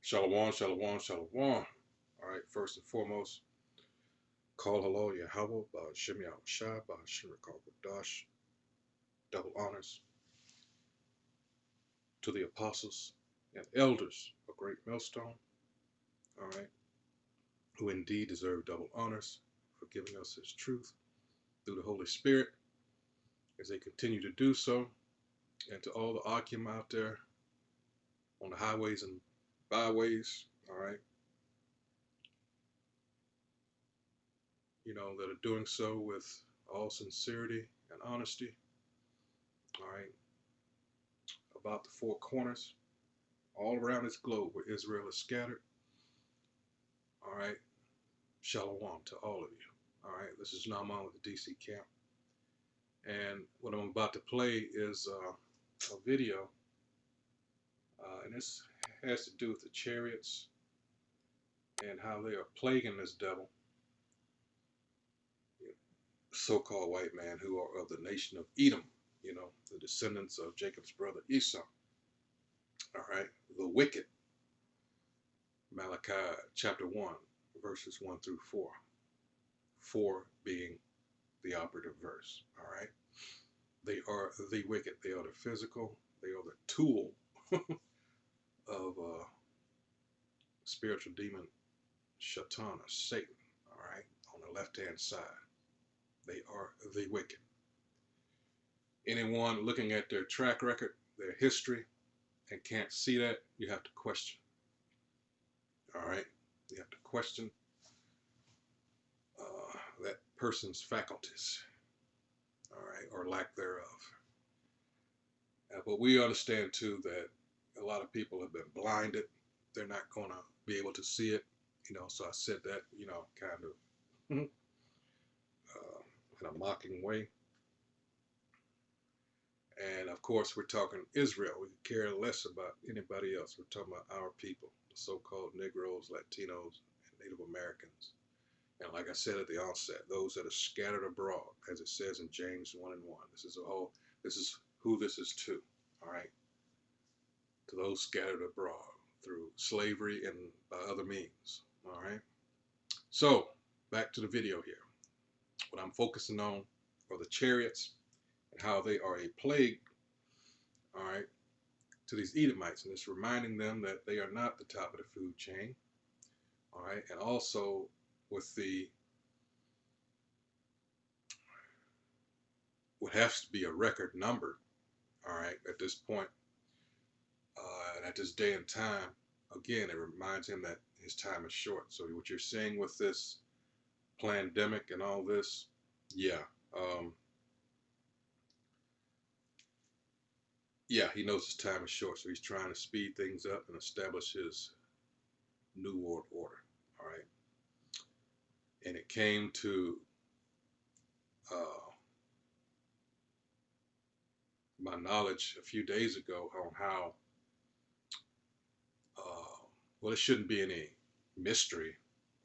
Shalom, shalom, shalom. All right, first and foremost, call hello Yahweh, Ba'ashem Yahushua, Ba'ashem Dash, double honors to the apostles and elders of Great Millstone, all right, who indeed deserve double honors for giving us his truth through the Holy Spirit as they continue to do so, and to all the Akim out there on the highways and byways, all right, that are doing so with all sincerity and honesty, all right, about the four corners, all around this globe where Israel is scattered. All right, shalom to all of you. All right, this is Naaman with the DC camp. And what I'm about to play is a video, and this has to do with the chariots and how they are plaguing this devil, so-called white man who are of the nation of Edom, the descendants of Jacob's brother Esau. All right, the wicked. Malachi chapter 1, verses 1 through 4. 4 being the operative verse. All right, they are the wicked. They are the physical. They are the tool of spiritual demon Shaitan or Satan. All right, on the left-hand side, they are the wicked. Anyone looking at their track record, their history, and can't see that, you have to question. All right, you have to question that person's faculties, all right, or lack thereof. But we understand too that a lot of people have been blinded. They're not going to be able to see it, so I said that, kind of in a mocking way. And of course, we're talking Israel. We care less about anybody else. We're talking about our people, the so-called Negroes, Latinos, and Native Americans. And like I said at the onset, those that are scattered abroad, as it says in James 1 and 1. This is who this is to, all right? To those scattered abroad through slavery and by other means, all right? So, back to the video here. What I'm focusing on are the chariots and how they are a plague, all right, to these Edomites. And it's reminding them that they are not the top of the food chain, all right? And also with what has to be a record number, all right, at this point, and at this day and time, again, it reminds him that his time is short. So what you're seeing with this pandemic and all this, yeah, he knows his time is short, so he's trying to speed things up and establish his new world order, all right? And it came to my knowledge a few days ago on how, well, it shouldn't be any mystery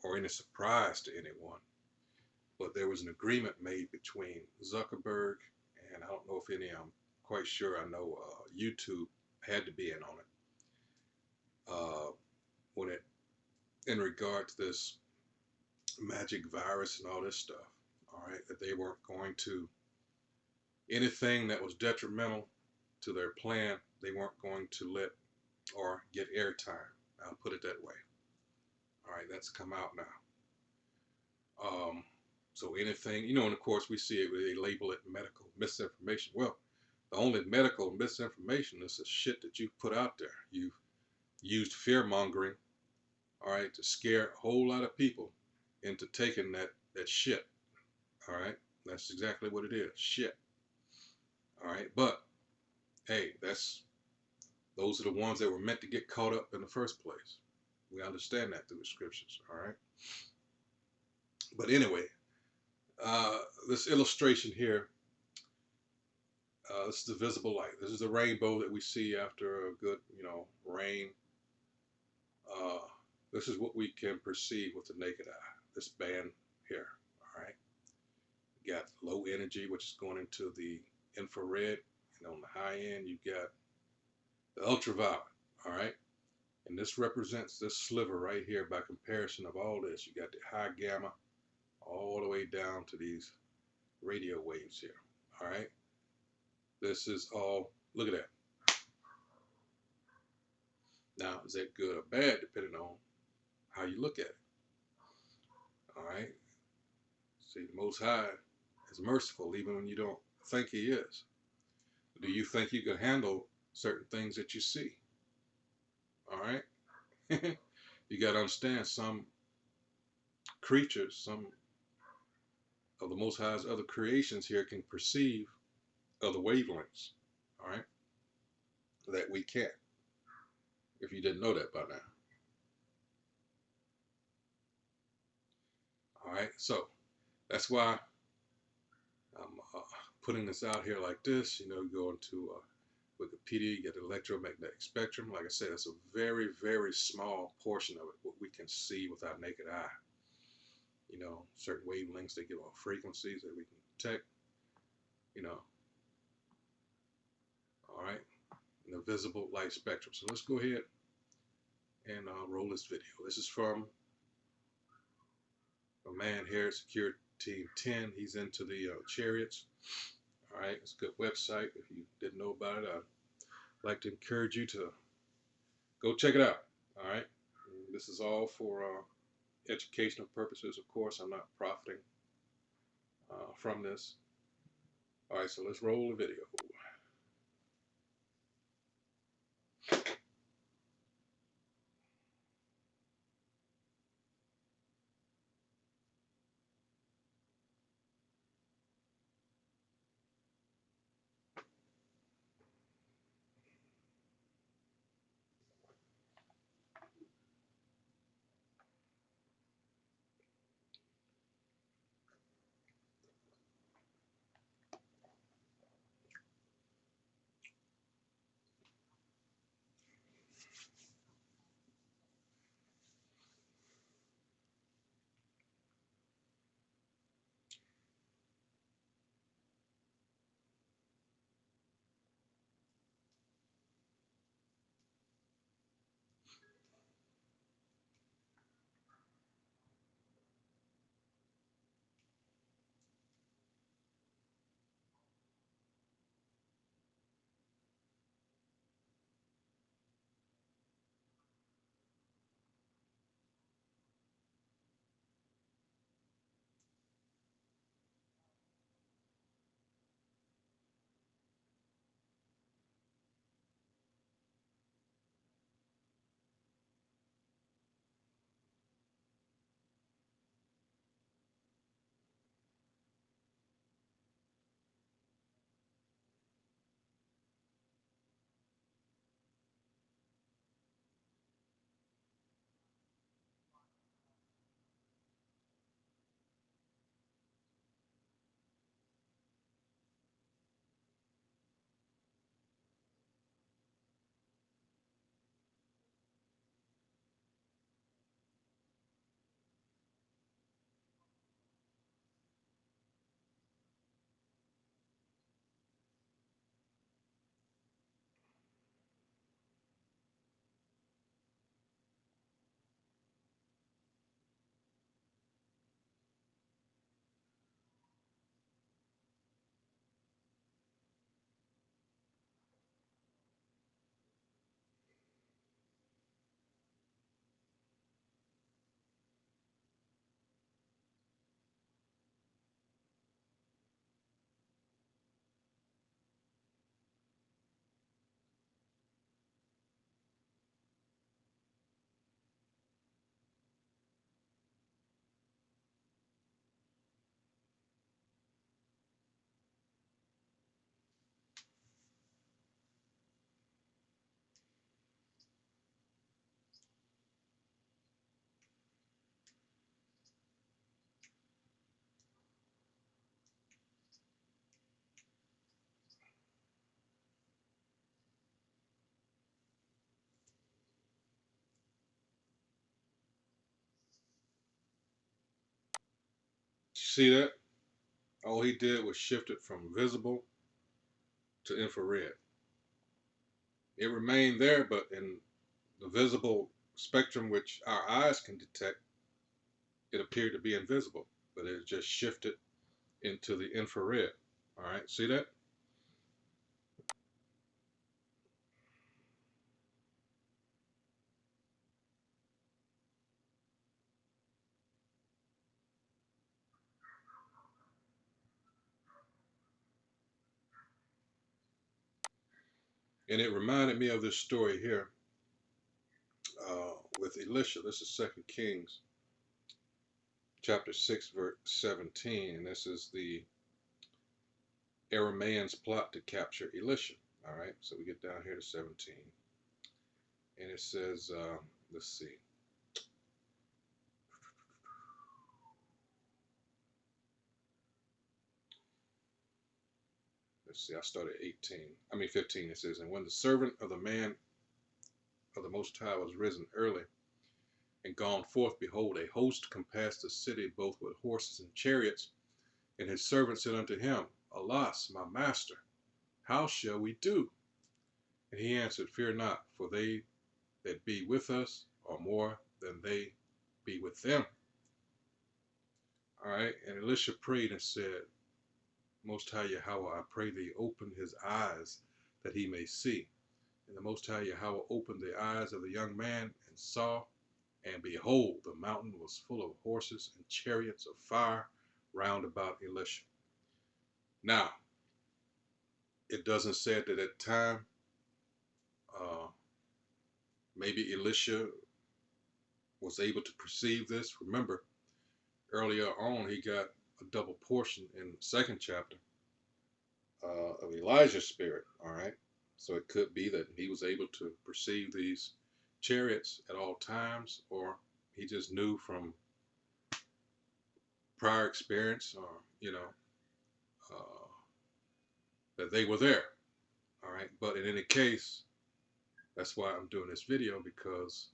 or any surprise to anyone, but there was an agreement made between Zuckerberg and I don't know if any, I'm quite sure, I know YouTube had to be in on it, when it, in regard to this magic virus and all this stuff, all right, that they weren't going to, anything that was detrimental to their plan, they weren't going to let or get airtime. I'll put it that way. All right, that's come out now. So anything, and of course we see it, they label it medical misinformation. Well, the only medical misinformation is the shit that you've put out there. You've used fear mongering, all right, to scare a whole lot of people into taking that shit. All right, that's exactly what it is, shit. All right, but hey, those are the ones that were meant to get caught up in the first place. We understand that through the scriptures, all right? But anyway, this illustration here, this is the visible light. This is the rainbow that we see after a good, rain. This is what we can perceive with the naked eye, this band here, all right? You got low energy, which is going into the infrared, and on the high end, you got the ultraviolet, all right? And this represents this sliver right here by comparison of all this. You got the high gamma all the way down to these radio waves here. All right. This is all, look at that. Now, is that good or bad depending on how you look at it? All right. See, the Most High is merciful even when you don't think He is. Do you think you can handle certain things that you see? All right. You got to understand some creatures, some of the Most High's other creations here can perceive other wavelengths. All right. That we can't. If you didn't know that by now. All right. So that's why I'm putting this out here like this. You know, go into Wikipedia, you get the electromagnetic spectrum. Like I said, it's a very, very small portion of it, what we can see with our naked eye. You know, certain wavelengths, they give off frequencies that we can detect, you know. All right, and the visible light spectrum. So let's go ahead and roll this video. This is from a man here, Security Team 10. He's into the Chariots. All right, it's a good website. If you didn't know about it, I'd like to encourage you to go check it out. All right, and this is all for educational purposes. Of course, I'm not profiting from this. All right, so let's roll the video. See that? All he did was shift it from visible to infrared. It remained there, but in The visible spectrum, which our eyes can detect, it appeared to be invisible, but it just shifted into the infrared. All right, see that? And it reminded me of this story here with Elisha. This is 2 Kings chapter 6, verse 17. And this is the Arameans' plot to capture Elisha. All right, so we get down here to 17. And it says, let's see. Let's see, I started 15. It says, and when the servant of the man of the Most High was risen early and gone forth, behold, a host compassed the city both with horses and chariots. And his servant said unto him, Alas, my master, how shall we do? And he answered, Fear not, for they that be with us are more than they be with them. All right, and Elisha prayed and said, Most High Yahweh, I pray thee, open his eyes that he may see. And the Most High Yahweh opened the eyes of the young man and saw, and behold, the mountain was full of horses and chariots of fire round about Elisha. Now, it doesn't say that at that time, maybe Elisha was able to perceive this. Remember, earlier on, he got a double portion in the second chapter of Elijah's spirit, all right? So it could be that he was able to perceive these chariots at all times, or he just knew from prior experience, or, uh, that they were there, all right? But in any case, that's why I'm doing this video, because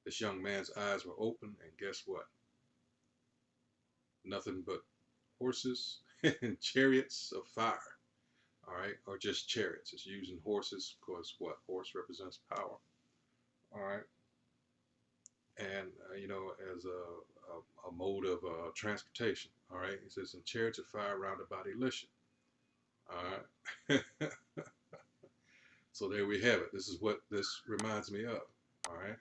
this young man's eyes were open, and guess what? Nothing but horses and chariots of fire, all right? Or just chariots. It's using horses because what? Horse represents power, all right? And, as a mode of transportation, all right? It says, in chariots of fire round about Elisha, all right? So there we have it. This is what this reminds me of, all right?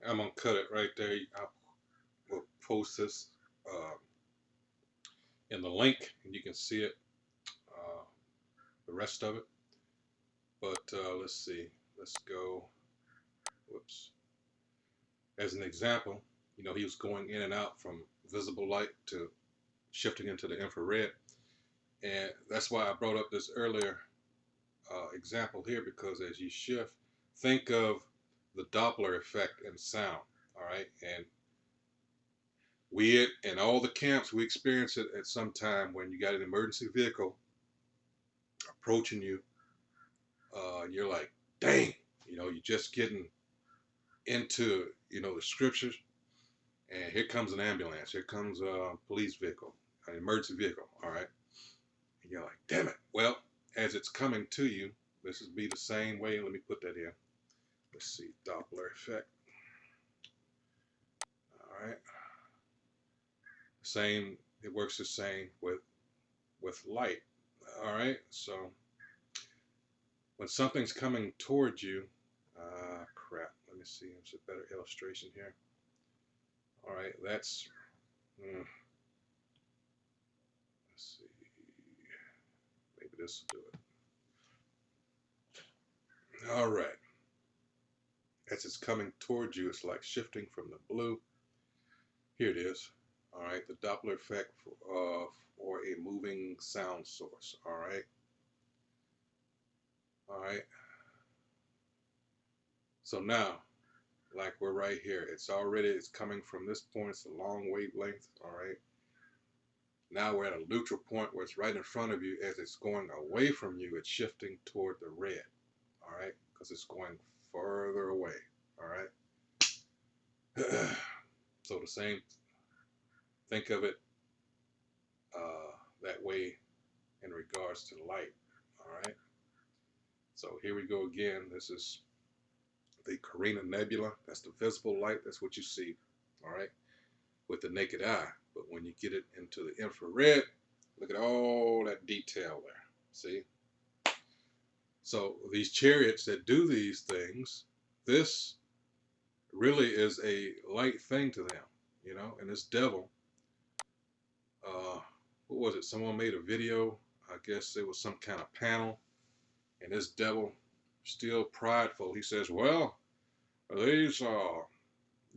I'm gonna cut it right there. I will post this in the link, and you can see it, uh, the rest of it. But let's see. Let's go. Whoops. As an example, he was going in and out from visible light to shifting into the infrared, and that's why I brought up this earlier example here, because as you shift, think of the Doppler effect in sound. All right, and we in all the camps we experience it at some time when you got an emergency vehicle approaching you. You're like, dang, you're just getting into the scriptures, and here comes an ambulance, here comes a police vehicle, an emergency vehicle. All right, and you're like, damn it. Well, as it's coming to you, this would be the same way. Let me put that in. Let's see, Doppler effect. All right, same. It works the same with light. All right, so when something's coming towards you, crap. Let me see. There's a better illustration here. All right, let's see. Maybe this will do it. All right. As it's coming towards you, it's like shifting from the blue. Here it is. All right, the Doppler effect for a moving sound source. All right. All right. So now, like we're right here, it's coming from this point. It's a long wavelength. All right. Now we're at a neutral point where it's right in front of you. As it's going away from you, it's shifting toward the red. All right, because it's going further away. All right. So the same. Think of it that way in regards to light. All right. So here we go again. This is the Carina Nebula. That's the visible light. That's what you see. All right, with the naked eye. But when you get it into the infrared, look at all that detail there. See? So these chariots that do these things, this really is a light thing to them, and this devil, what was it? Someone made a video. I guess it was some kind of panel, and this devil, still prideful, he says, well, these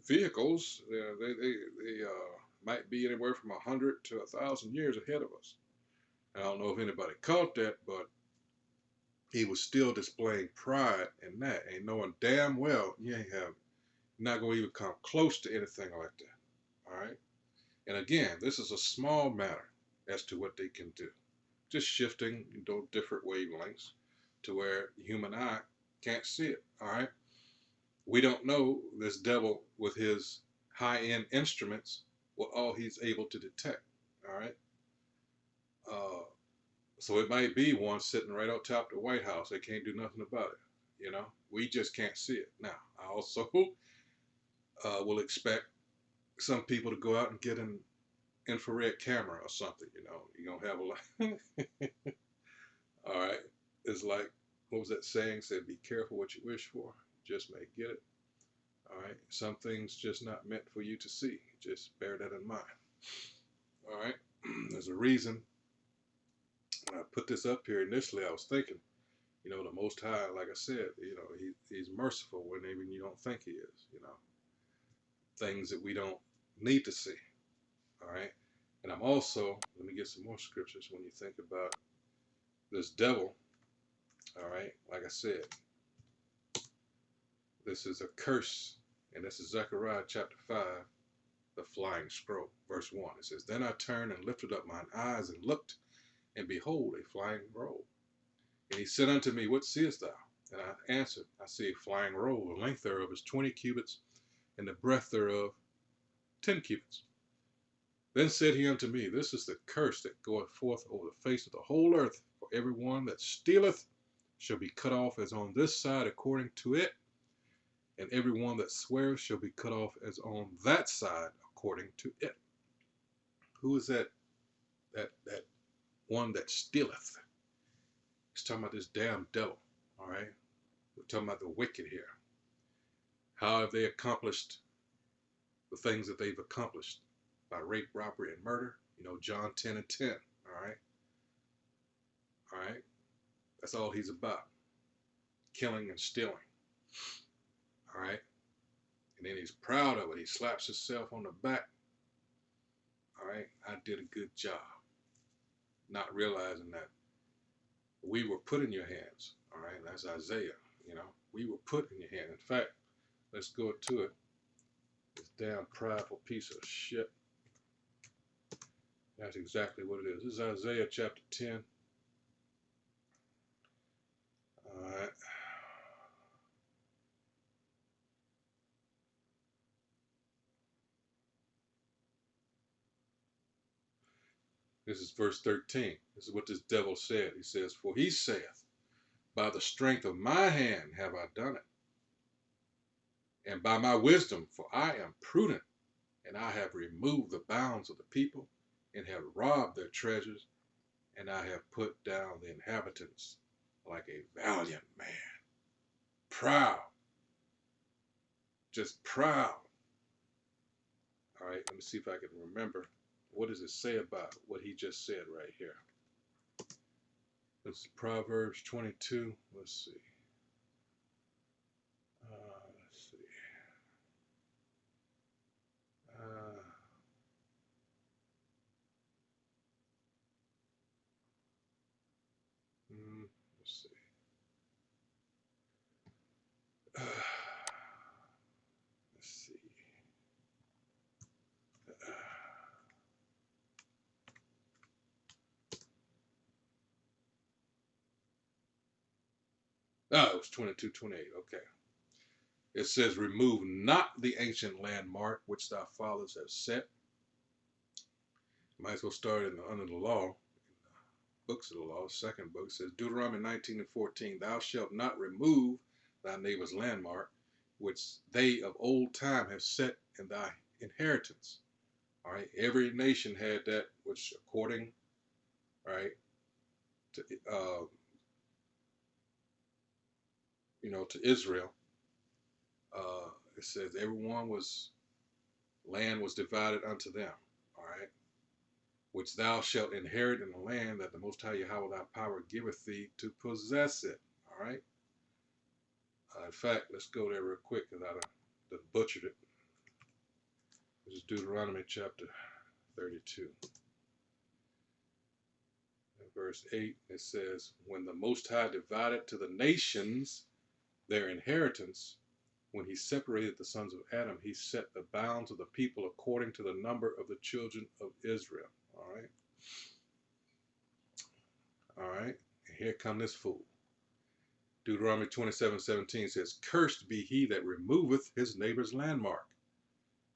vehicles, they might be anywhere from 100 to 1,000 years ahead of us. I don't know if anybody caught that, but he was still displaying pride in that, and knowing damn well you're not going to even come close to anything like that. All right? And again, this is a small matter as to what they can do. Just shifting different wavelengths to where the human eye can't see it. All right? We don't know this devil with his high-end instruments what all he's able to detect. All right? So it might be one sitting right on top of the White House. They can't do nothing about it. We just can't see it. Now, I also will expect some people to go out and get an infrared camera or something. You're gonna have a lot. All right. It's like, what was that saying? Said, be careful what you wish for. Just may get it. All right. Some things just not meant for you to see. Just bear that in mind. All right. There's a reason. When I put this up here initially, I was thinking, the Most High, like I said, he's merciful when even you don't think he is, things that we don't need to see. All right. And I'm also, let me get some more scriptures when you think about this devil. All right. Like I said, this is a curse. And this is Zechariah chapter 5, the flying scroll, verse 1. It says, then I turned and lifted up mine eyes and looked, and behold, a flying roll. And he said unto me, what seest thou? And I answered, I see a flying roll. The length thereof is 20 cubits, and the breadth thereof 10 cubits. Then said he unto me, this is the curse that goeth forth over the face of the whole earth. For every one that stealeth shall be cut off as on this side according to it, and every one that sweareth shall be cut off as on that side according to it. Who is that one that stealeth? He's talking about this damn devil. All right, we're talking about the wicked here. How have they accomplished the things that they've accomplished? By rape, robbery, and murder. You know, John 10 and 10. All right. All right. That's all he's about. Killing and stealing. All right. And then he's proud of it. He slaps himself on the back. All right. I did a good job. Not realizing that we were put in your hands. All right. That's Isaiah. You know, we were put in your hand. In fact, let's go to it. This damn prideful piece of shit. That's exactly what it is. This is Isaiah chapter 10. All right. This is verse 13. This is what this devil said. He says, "For he saith, by the strength of my hand have I done it, and by my wisdom, for I am prudent, and I have removed the bounds of the people, and have robbed their treasures, and I have put down the inhabitants like a valiant man." Proud. Just proud. All right, let me see if I can remember. What does it say about what he just said right here? This is Proverbs 22. Let's see. Let's see. Let's see. Let's see. It was 22:28. Okay. It says, "Remove not the ancient landmark which thy fathers have set." Might as well start under the law, books of the law. Second book says, Deuteronomy 19 and 14, "Thou shalt not remove thy neighbor's landmark, which they of old time have set in thy inheritance." All right. Every nation had that, which according, right, to to Israel, it says land was divided unto them. All right. "Which thou shalt inherit in the land that the Most High Yahweh thy power giveth thee to possess it." All right. In fact, let's go there real quick because I done butchered it. This is Deuteronomy chapter 32. In verse 8, it says, "When the Most High divided to the nations their inheritance, when he separated the sons of Adam, he set the bounds of the people according to the number of the children of Israel." All right. All right. And here come this fool. Deuteronomy 27:17 says, "Cursed be he that removeth his neighbor's landmark."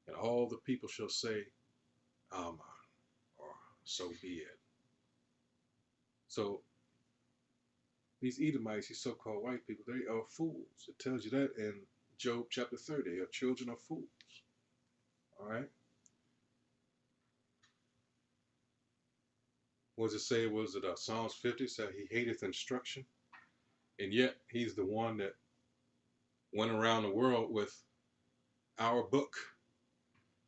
And all the people shall say, "Amen," or "So be it." So these Edomites, these so-called white people, they are fools. It tells you that in Job chapter 30. They are children of fools. All right. What does it say? Was it Psalms 50 said he hateth instruction? And yet he's the one that went around the world with our book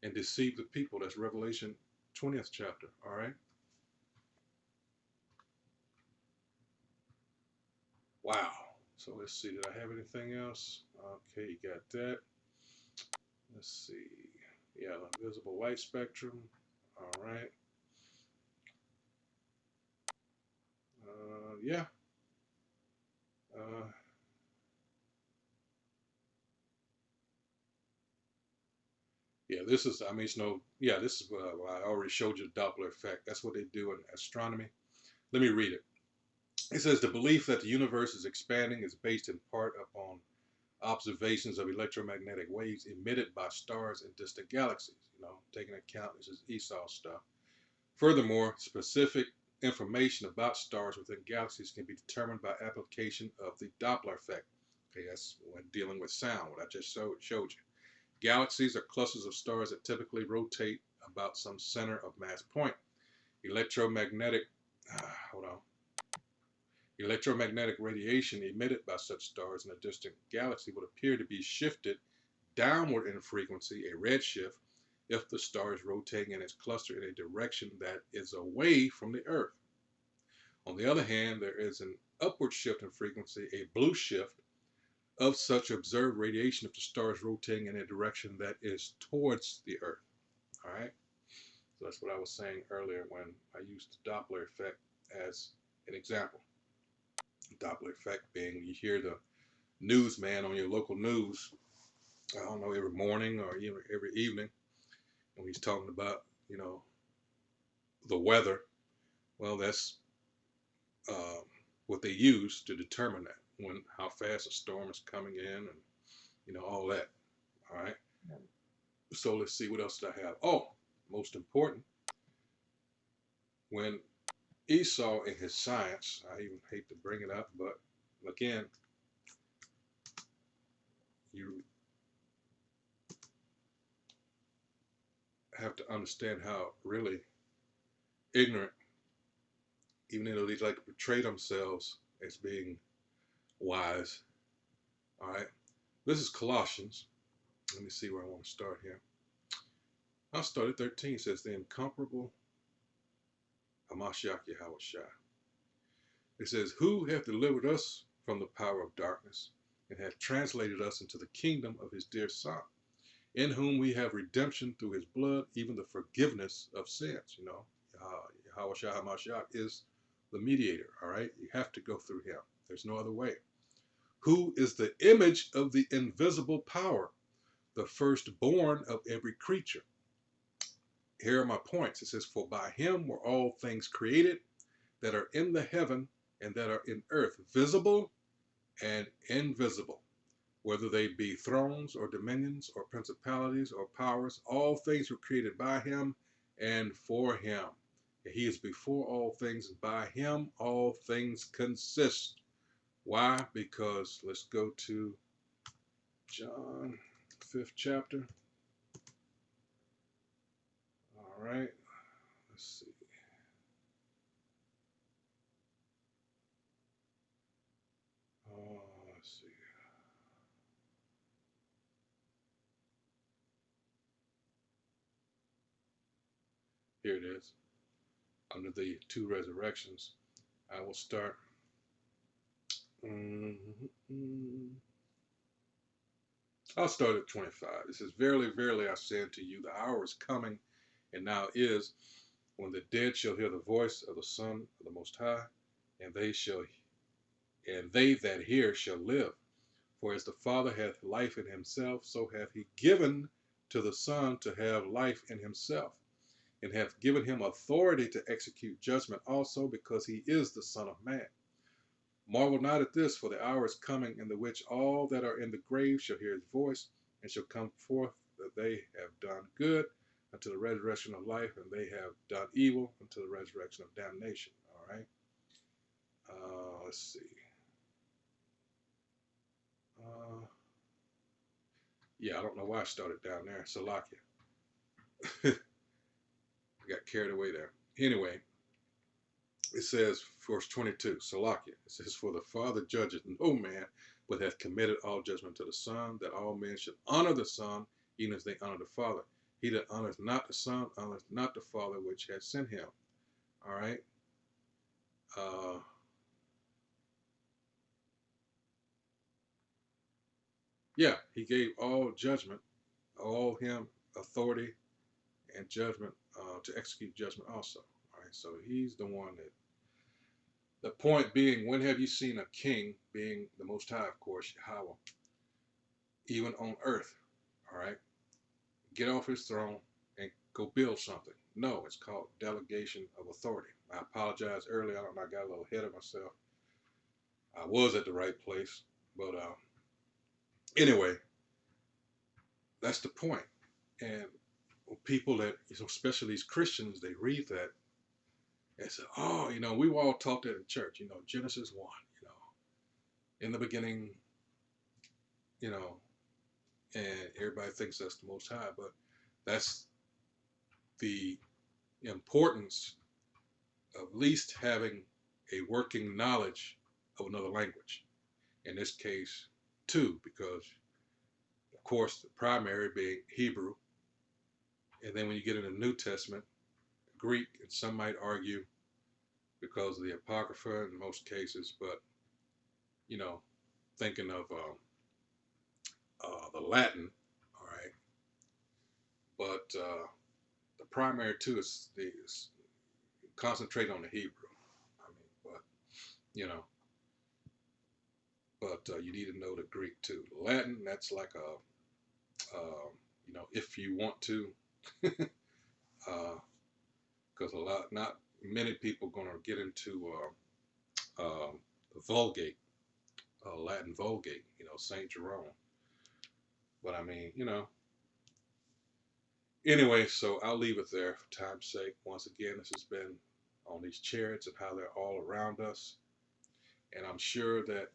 and deceived the people. That's Revelation 20th chapter. All right. Wow. So let's see. Did I have anything else? Okay, you got that. Let's see. Yeah, the visible light spectrum. All right. Yeah. Uh, yeah, this is, I mean, it's no, yeah, this is what I already showed you the Doppler effect. That's what they do in astronomy. Let me read it. It says, "The belief that the universe is expanding is based in part upon observations of electromagnetic waves emitted by stars in distant galaxies." Taking account, this is Esau stuff. "Furthermore, specific information about stars within galaxies can be determined by application of the Doppler effect." Okay, that's when dealing with sound, what I just showed you. "Galaxies are clusters of stars that typically rotate about some center of mass point. Electromagnetic, hold on. Electromagnetic radiation emitted by such stars in a distant galaxy would appear to be shifted downward in frequency, a redshift, if the star is rotating in its cluster in a direction that is away from the Earth. On the other hand, there is an upward shift in frequency, a blue shift, of such observed radiation if the star is rotating in a direction that is towards the Earth. All right? So that's what I was saying earlier when I used the Doppler effect as an example. Doppler effect being you hear the newsman on your local news, I don't know, every morning or even every evening, and he's talking about, the weather. Well, that's what they use to determine that, how fast a storm is coming in, and all that. All right. So let's see, what else did I have? Oh, most important, when Esau in his science, I even hate to bring it up, but again, you have to understand how really ignorant, even though they like to portray themselves as being wise. All right. This is Colossians. Let me see where I want to start here. I'll start at 13. It says, the incomparable Hamashiach Yahushua. It says, who hath delivered us from the power of darkness and hath translated us into the kingdom of his dear Son, in whom we have redemption through his blood, even the forgiveness of sins. Yahushua Hamashiach is the mediator, all right? You have to go through him. There's no other way. Who is the image of the invisible power, the firstborn of every creature. Here are my points. It says, for by him were all things created that are in the heaven and that are in earth, visible and invisible, whether they be thrones or dominions or principalities or powers. All things were created by him and for him. He is before all things, and by him all things consist. Why? Because let's go to John 5th chapter. All right, let's see. Let's see. Here it is. Under the two resurrections, I will start. I'll start at 25. It says, verily, verily, I say unto you, the hour is coming, and now is, when the dead shall hear the voice of the Son of the Most High, and they that hear shall live. For as the Father hath life in himself, so hath he given to the Son to have life in himself, and hath given him authority to execute judgment also, because he is the Son of Man. Marvel not at this, for the hour is coming in the which all that are in the grave shall hear his voice, and shall come forth, that they have done good unto the resurrection of life, and they have done evil unto the resurrection of damnation. All right. Let's see. Yeah, I don't know why I started down there. Salakia. I got carried away there. Anyway, it says, verse 22, Salakia. It says, for the Father judgeth no man, but hath committed all judgment to the Son, that all men should honor the Son, even as they honor the Father. He that honoreth not the Son, honoreth not the Father which hath sent him. All right. Yeah, he gave all judgment, all him authority and judgment to execute judgment also. All right, so he's the one that, the point being, when have you seen a king, being the Most High, of course, Yahweh, even on earth, all right, get off his throne and go build something? No, it's called delegation of authority. I apologize earlier, I got a little ahead of myself. I was at the right place, but anyway, that's the point. And people that, especially these Christians, they read that and say, oh, we were all taught that in church, Genesis 1, in the beginning, and everybody thinks that's the Most High, but that's the importance of at least having a working knowledge of another language. In this case, two, because Of course, the primary being Hebrew. And then when you get in the New Testament, Greek, and some might argue because of the Apocrypha in most cases, but, you know, thinking of the Latin, all right, but the primary too is concentrate on the Hebrew. I mean, but, you know, but you need to know the Greek too. The Latin, that's like you know, if you want to, because a lot, not many people going to get into the Vulgate, Latin Vulgate, you know, Saint Jerome. But I mean, you know, anyway, so I'll leave it there for time's sake. Once again, this has been on these chariots and how they're all around us. And I'm sure that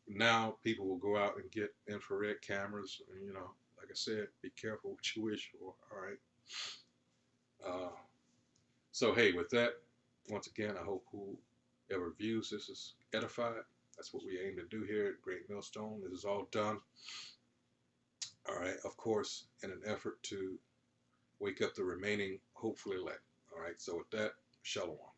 now people will go out and get infrared cameras. And, you know, like I said, be careful what you wish for. All right. Uh, so, hey, with that, once again, I hope whoever views this is edified. That's what we aim to do here at Great Millstone. This is all done, all right, of course, in an effort to wake up the remaining hopeful elect. All right, so with that, shalom.